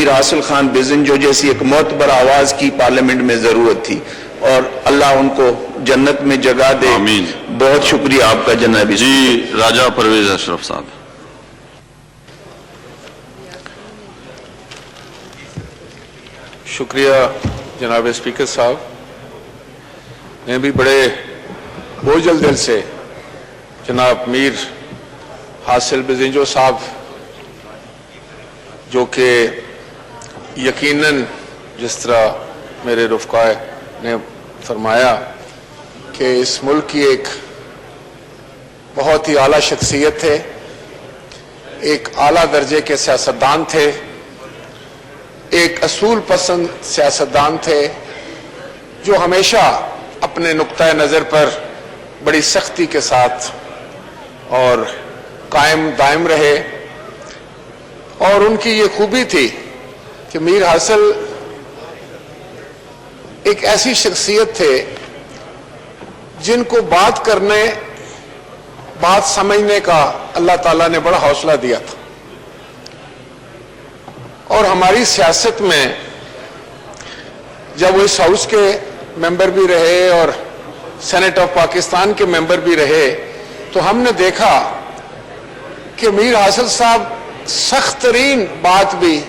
میر حاصل خان بزنجو جیسی ایک معتبر آواز کی پارلیمنٹ میں ضرورت تھی، اور اللہ ان کو جنت میں جگہ دے. آمین. بہت شکریہ آپ کا جناب. جی راجہ پرویز اشرف صاحب. شکریہ جناب اسپیکر صاحب. میں بھی بڑے بوجھل دل سے جناب میر حاصل بزنجو صاحب، جو کہ یقیناً جس طرح میرے رفقائے نے فرمایا کہ اس ملک کی ایک بہت ہی اعلیٰ شخصیت تھے، ایک اعلیٰ درجے کے سیاستدان تھے، ایک اصول پسند سیاستدان تھے، جو ہمیشہ اپنے نقطہ نظر پر بڑی سختی کے ساتھ اور قائم دائم رہے. اور ان کی یہ خوبی تھی کہ میر حاصل ایک ایسی شخصیت تھے جن کو بات کرنے، بات سمجھنے کا اللہ تعالیٰ نے بڑا حوصلہ دیا تھا. اور ہماری سیاست میں جب وہ اس ہاؤس کے ممبر بھی رہے اور سینٹ آف پاکستان کے ممبر بھی رہے، تو ہم نے دیکھا کہ میر حاصل صاحب سخت ترین بات بھی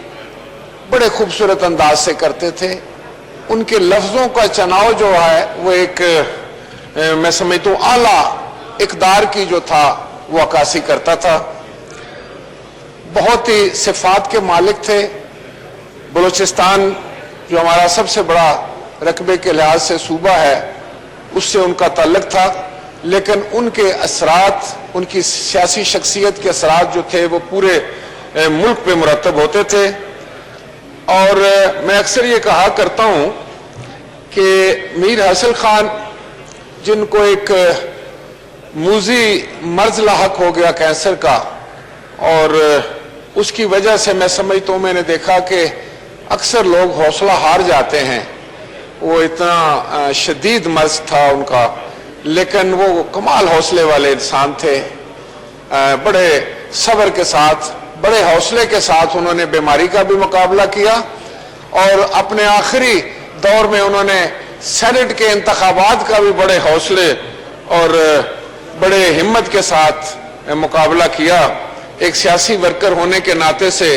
بڑے خوبصورت انداز سے کرتے تھے. ان کے لفظوں کا چناؤ جو ہے وہ ایک میں سمجھتا ہوں اعلیٰ اقدار کی جو تھا وہ عکاسی کرتا تھا. بہت ہی صفات کے مالک تھے. بلوچستان جو ہمارا سب سے بڑا رقبے کے لحاظ سے صوبہ ہے، اس سے ان کا تعلق تھا، لیکن ان کے اثرات، ان کی سیاسی شخصیت کے اثرات جو تھے وہ پورے ملک پہ مرتب ہوتے تھے. اور میں اکثر یہ کہا کرتا ہوں کہ میر حاصل خان، جن کو ایک موذی مرض لاحق ہو گیا کینسر کا، اور اس کی وجہ سے میں سمجھتا ہوں، میں نے دیکھا کہ اکثر لوگ حوصلہ ہار جاتے ہیں. وہ اتنا شدید مرض تھا ان کا، لیکن وہ کمال حوصلے والے انسان تھے. بڑے صبر کے ساتھ، بڑے حوصلے کے ساتھ انہوں نے بیماری کا بھی مقابلہ کیا، اور اپنے آخری دور میں انہوں نے سینٹ کے انتخابات کا بھی بڑے حوصلے اور بڑے ہمت کے ساتھ مقابلہ کیا. ایک سیاسی ورکر ہونے کے ناطے سے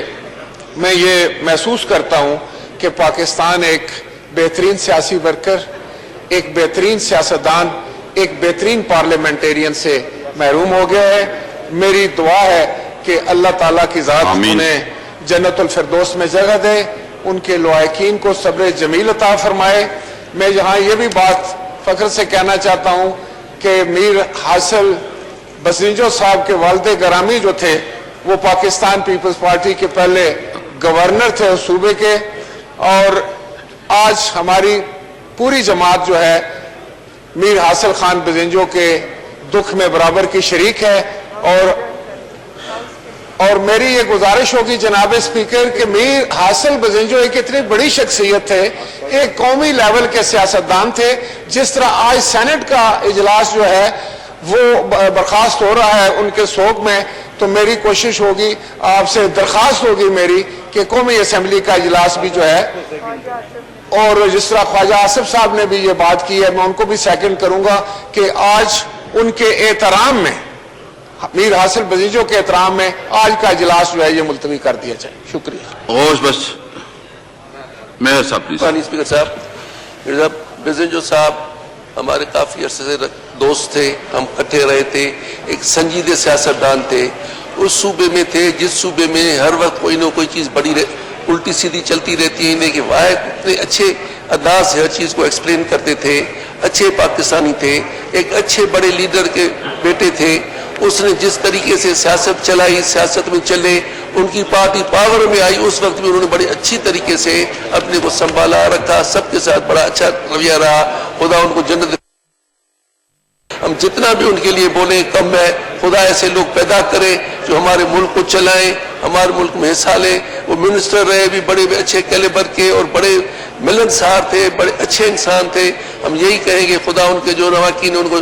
میں یہ محسوس کرتا ہوں کہ پاکستان ایک بہترین سیاسی ورکر، ایک بہترین سیاستدان، ایک بہترین پارلیمنٹیرین سے محروم ہو گیا ہے. میری دعا ہے کہ اللہ تعالیٰ کی ذات انہیں جنت الفردوس میں جگہ دے، ان کے لواحقین کو صبر جمیل عطا فرمائے. میں یہاں یہ بھی بات فخر سے کہنا چاہتا ہوں کہ میر حاصل بزنجو صاحب کے والد گرامی جو تھے، وہ پاکستان پیپلز پارٹی کے پہلے گورنر تھے اس صوبے کے، اور آج ہماری پوری جماعت جو ہے میر حاصل خان بزنجو کے دکھ میں برابر کی شریک ہے. اور میری یہ گزارش ہوگی جناب اسپیکر کہ میر حاصل بزنجو ایک اتنی بڑی شخصیت تھے، ایک قومی لیول کے سیاستدان تھے. جس طرح آج سینٹ کا اجلاس جو ہے وہ برخاست ہو رہا ہے ان کے سوگ میں، تو میری کوشش ہوگی، آپ سے درخواست ہوگی میری، کہ قومی اسمبلی کا اجلاس بھی جو ہے، اور جس طرح خواجہ آصف صاحب نے بھی یہ بات کی ہے، میں ان کو بھی سیکنڈ کروں گا کہ آج ان کے احترام میں، میر حاصل بزنجو کے احترام میں آج کا اجلاس جو ہے یہ ملتوی کر دیا جائے. شکریہ. غوث بس میئر صاحب پلیز. اسپیکر صاحب، مرزا بزنجو صاحب ہمارے کافی عرصے سے دوست تھے، ہم اکٹھے رہے تھے. ایک سنجیدہ سیاستدان تھے. اس صوبے میں تھے جس صوبے میں ہر وقت کوئی نہ کوئی چیز بڑی الٹی سیدھی چلتی رہتی ہے، لیکن واحد اتنے اچھے انداز سے ہر چیز کو ایکسپلین کرتے تھے. اچھے پاکستانی تھے، ایک اچھے بڑے لیڈر کے بیٹے تھے. اس نے جس طریقے سے سیاست چلائی، سیاست میں چلے، ان کی پارٹی پاور میں آئی، اس وقت بھی انہوں نے بڑے اچھی طریقے سے اپنے کو سنبھالا رکھا. سب کے ساتھ بڑا اچھا رویہ رہا. خدا ان کو جنت. ہم جتنا بھی ان کے لیے بولیں کم ہے. خدا ایسے لوگ پیدا کرے جو ہمارے ملک کو چلائیں، ہمارے ملک میں حصہ لیں. وہ منسٹر رہے بھی بڑے اچھے کیلیبر کے اور بڑے ملنسار تھے، بڑے اچھے انسان تھے. ہم یہی کہیں گے خدا ان کے جو رواقین ان کو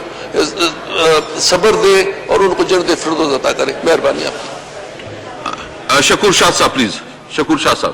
صبر دے اور ان کو جنت فردوس عطا کرے. مہربانی آپ. شکور شاہ صاحب پلیز. شکور شاہ صاحب.